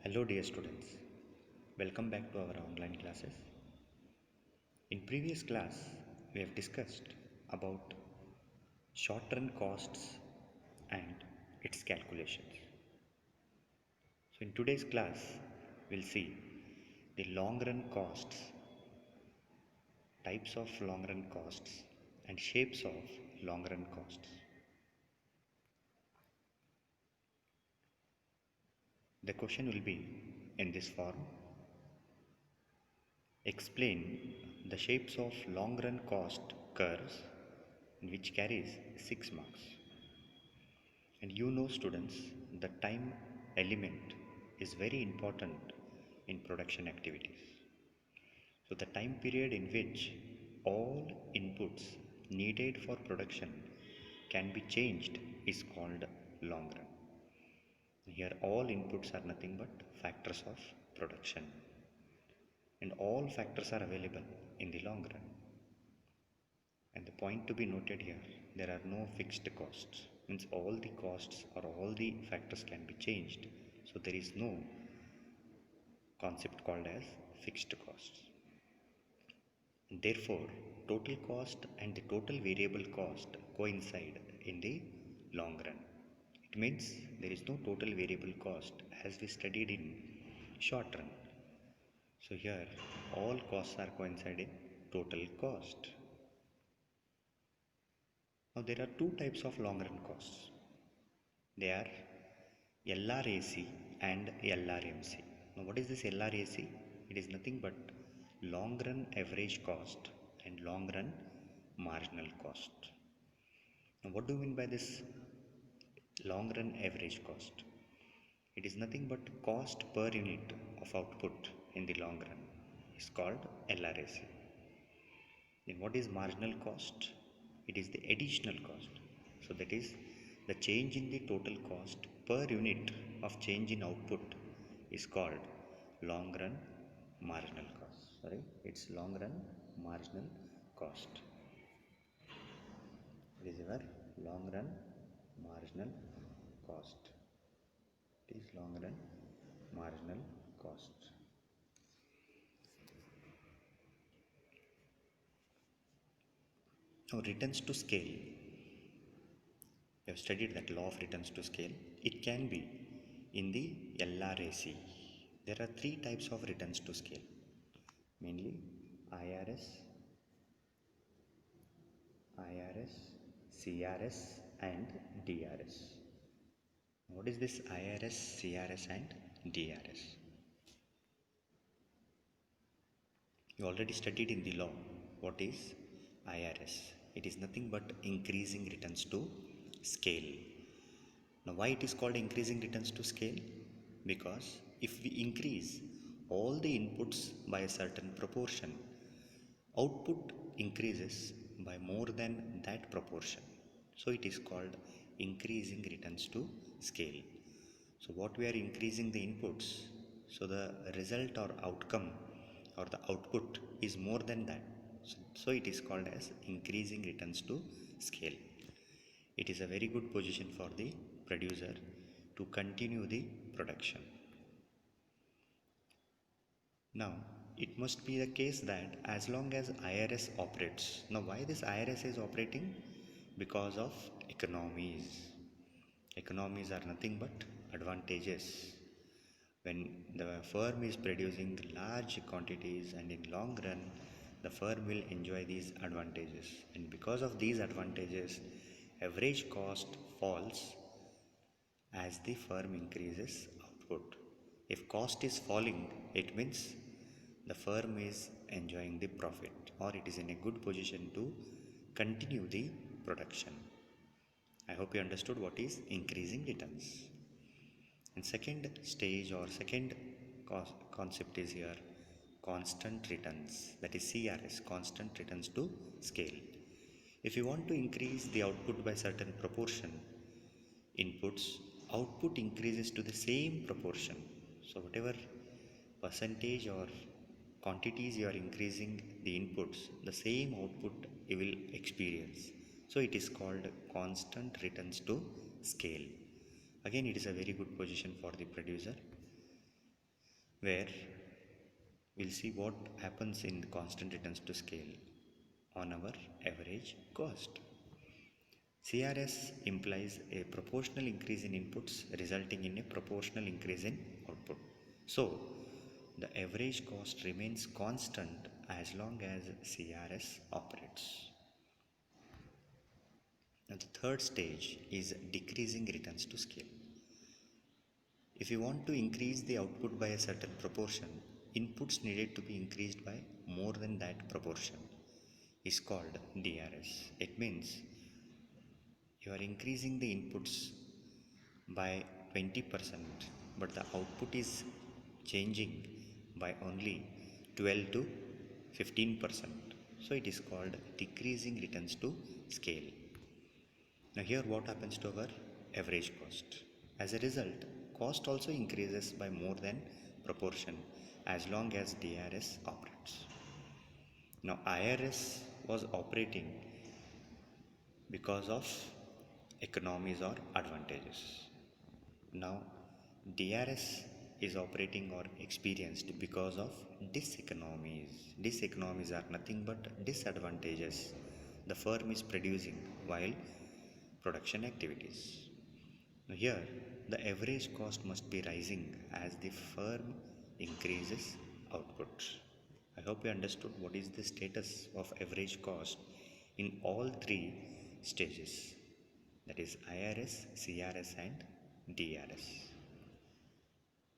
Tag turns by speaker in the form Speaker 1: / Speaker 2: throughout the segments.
Speaker 1: Hello dear students, welcome back to our online classes. In previous class, we have discussed about short-run costs and its calculations. So in today's class, we'll see the long-run costs, types of long-run costs and shapes of long-run costs. The question will be in this form. Explain the shapes of long-run cost curves which carries 6 marks. And you know students, the time element is very important in production activities. So the time period in which all inputs needed for production can be changed is called long run. Here all inputs are nothing but factors of production and all factors are available in the long run. And the point to be noted here, there are no fixed costs. Means all the costs or all the factors can be changed. So there is no concept called as fixed costs. And therefore, total cost and the total variable cost coincide in the long run. It means there is no total variable cost as we studied in short run. So here all costs are coinciding total cost. Now there are two types of long run costs. They are LRAC and LRMC. Now what is this LRAC? It is nothing but long run average cost and long run marginal cost. Now what do you mean by this long run average cost? It is nothing but cost per unit of output in the long run is called LRAC. Then what is marginal cost? It is the additional cost. So that is the change in the total cost per unit of change in output is called long run marginal cost. It's long run marginal cost. It is our long run marginal cost. It is long run marginal cost. Now returns to scale. We have studied that law of returns to scale. It can be in the LRAC. There are three types of returns to scale, mainly IRS, CRS and DRS. What is this IRS, CRS and DRS? You already studied in the law what is IRS. It is nothing but increasing returns to scale. Now why it is called increasing returns to scale? Because if we increase all the inputs by a certain proportion, output increases by more than that proportion. So it is called increasing returns to scale. So what we are increasing the inputs, so the result or outcome or the output is more than that. So it is called as increasing returns to scale. It is a very good position for the producer to continue the production. Now, it must be the case that as long as IRS operates. Now, why this IRS is operating? Because of economies. Economies are nothing but advantages. When the firm is producing large quantities and in long run, the firm will enjoy these advantages. And because of these advantages, average cost falls as the firm increases output. If cost is falling, it means the firm is enjoying the profit or it is in a good position to continue the production. I hope you understood what is increasing returns. And second stage or second concept is here constant returns, that is CRS, constant returns to scale. If you want to increase the output by certain proportion, inputs, output increases to the same proportion. So whatever percentage or quantities you are increasing the inputs, the same output you will experience. So it is called constant returns to scale. Again, it is a very good position for the producer. where we'll see what happens in constant returns to scale on our average cost. CRS implies a proportional increase in inputs resulting in a proportional increase in output. So, the average cost remains constant as long as CRS operates. Now, the third stage is decreasing returns to scale. If you want to increase the output by a certain proportion, inputs needed to be increased by more than that proportion is called DRS. It means you are increasing the inputs by 20%, but the output is changing by only 12 to 15%. So it is called decreasing returns to scale. Now here what happens to our average cost? As a result, cost also increases by more than proportion as long as DRS operates. Now IRS was operating because of economies or advantages. Now DRS is operating or experienced because of diseconomies. Diseconomies are nothing but disadvantages the firm is producing while production activities. Now here, the average cost must be rising as the firm increases output. I hope you understood what is the status of average cost in all three stages, that is IRS, CRS and DRS.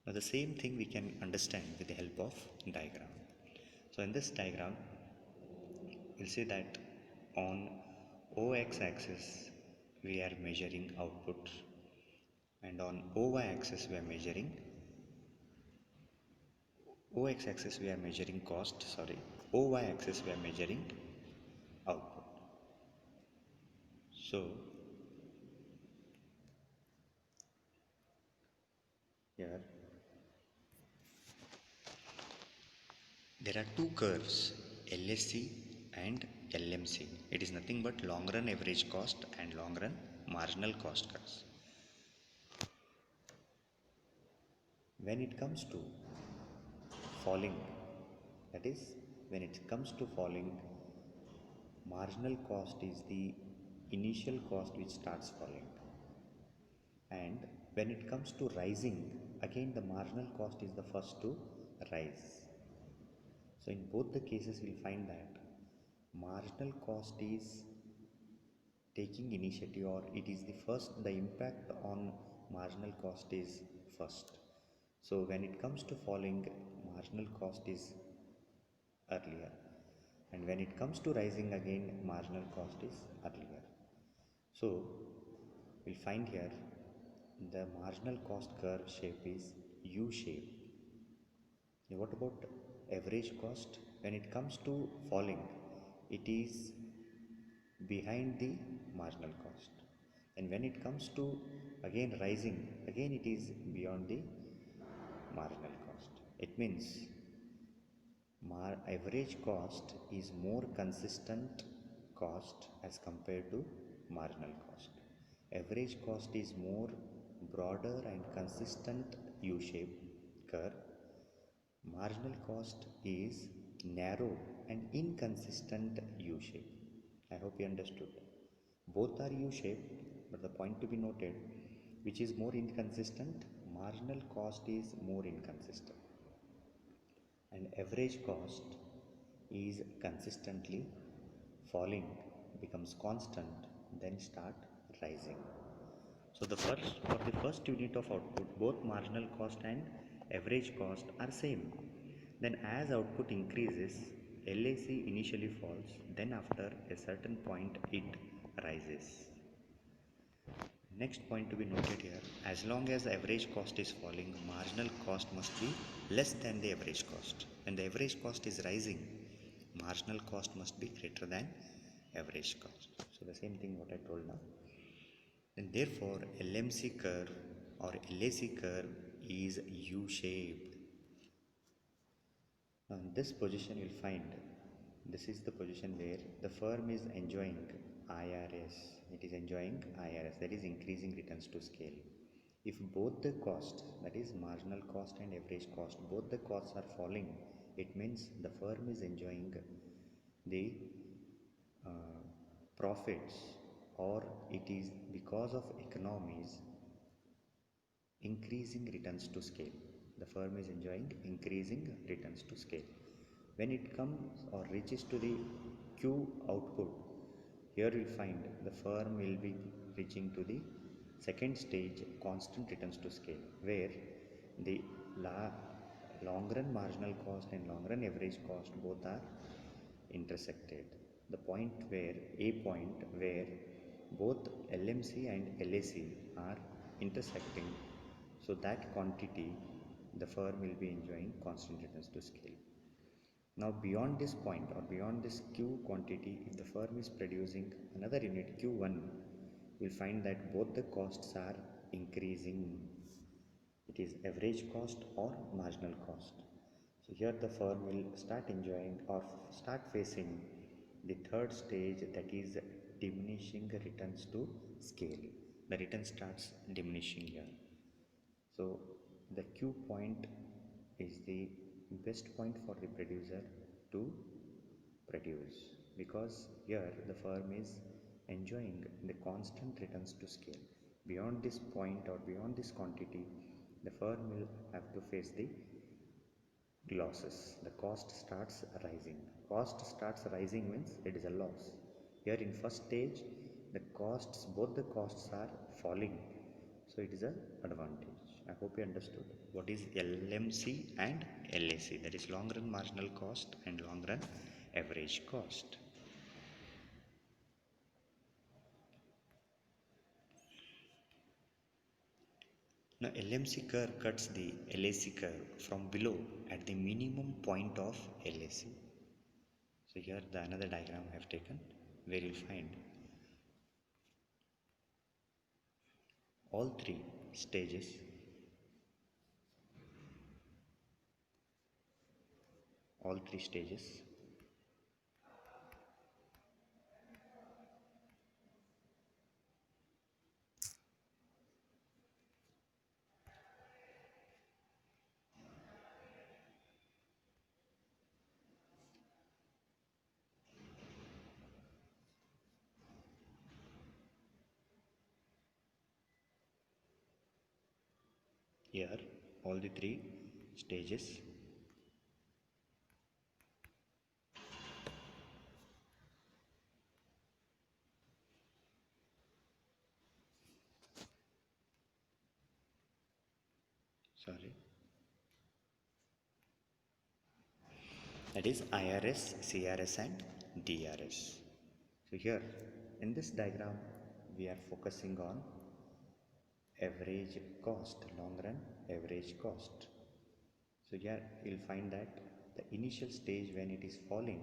Speaker 1: Now the same thing we can understand with the help of diagram. So in this diagram, you'll see that on OX axis we are measuring output, and on OY axis we are measuring OX axis we are measuring cost, OY axis we are measuring output. So here there are two curves, LSC and LMC. It is nothing but long run average cost and long run marginal cost curves. When it comes to falling, that is, when it comes to falling, marginal cost is the initial cost which starts falling, and when it comes to rising, again the marginal cost is the first to rise. So in both the cases we'll find that marginal cost is taking initiative, or it is the impact on marginal cost is first. So when it comes to falling, marginal cost is earlier, and when it comes to rising, again marginal cost is earlier. So we'll find here the marginal cost curve shape is U shape. Now what about average cost? When it comes to falling, it is behind the marginal cost, and when it comes to again rising, again it is beyond the marginal cost. It means average cost is more consistent cost as compared to marginal cost. Average cost is more broader and consistent U-shaped curve. Marginal cost is narrow and inconsistent U-shape. I hope you understood. Both are U-shaped, but the point to be noted, which is more inconsistent, marginal cost is more inconsistent, and average cost is consistently falling, becomes constant, then start rising. So for the first unit of output, both marginal cost and average cost are same. Then as output increases, LAC initially falls, then after a certain point it rises. Next point to be noted here, as long as the average cost is falling, marginal cost must be less than the average cost. When the average cost is rising, marginal cost must be greater than average cost. So the same thing what I told now. And therefore LMC curve or LAC curve is U-shaped. Now in this position you'll find this is the position where the firm is enjoying IRS. It is enjoying IRS, that is increasing returns to scale. If both the costs, that is marginal cost and average cost, both the costs are falling, it means the firm is enjoying the uh, profits, or it is because of economies increasing returns to scale. The firm is enjoying increasing returns to scale. When it comes or reaches to the Q output, here we find the firm will be reaching to the second stage, constant returns to scale, where the long run marginal cost and long run average cost both are intersected. The point where a point where both LMC and LAC are intersecting, so that quantity the firm will be enjoying constant returns to scale. Now beyond this point or beyond this Q quantity, if the firm is producing another unit Q1, we'll find that both the costs are increasing. It is average cost or marginal cost. So here the firm will start enjoying or start facing the third stage, that is diminishing returns to scale. The return starts diminishing here. So the Q point is the best point for the producer to produce, because here the firm is enjoying the constant returns to scale. Beyond this point or beyond this quantity, the firm will have to face the losses. The cost starts rising. Cost starts rising means it is a loss. Here in first stage, the costs, both the costs are falling, so it is a advantage. I hope you understood what is LMC and LAC, that is long run marginal cost and long run average cost. Now LMC curve cuts the LAC curve from below at the minimum point of LAC. So here the another diagram I have taken, where you'll find all three stages, all three stages here, all the three stages, sorry, that is IRS, CRS and DRS. So here in this diagram we are focusing on average cost, long run average cost. So here you'll find that the initial stage when it is falling,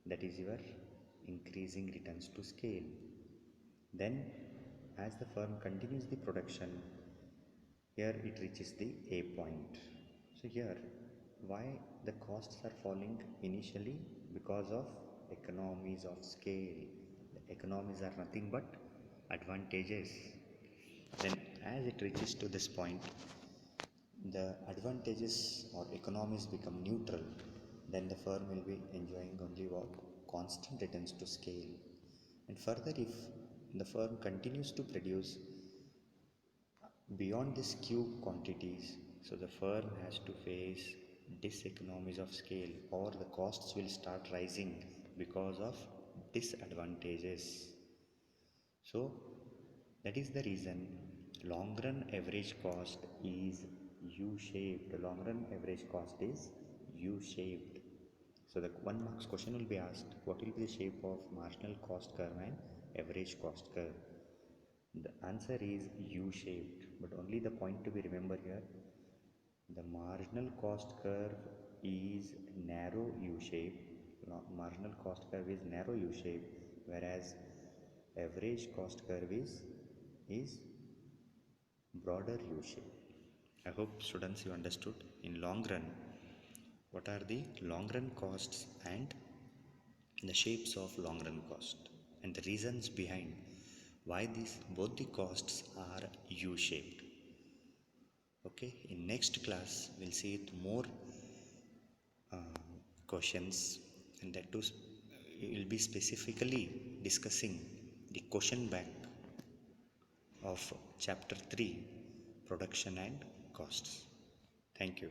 Speaker 1: that is your increasing returns to scale. Then as the firm continues the production, here it reaches the A point. So here why the costs are falling initially? Because of economies of scale. The economies are nothing but advantages. Then as it reaches to this point, the advantages or economies become neutral. Then the firm will be enjoying only what? Constant returns to scale. And further, if the firm continues to produce beyond this Q quantities, so the firm has to face diseconomies of scale, or the costs will start rising because of disadvantages. So that is the reason long run average cost is U-shaped. Long run average cost is U-shaped. So the 1 marks question will be asked, what will be the shape of marginal cost curve and average cost curve? The answer is U-shaped, but only the point to be remembered here, the marginal cost curve is narrow U-shape. Marginal cost curve is narrow U-shape, whereas average cost curve is broader U-shape. I hope students you understood. In long run, what are the long run costs and the shapes of long run cost, and the reasons behind why these both the costs are U-shaped. Okay, in next class we'll see it more questions, and that too we will be specifically discussing the question bank of chapter 3, production and costs. Thank you.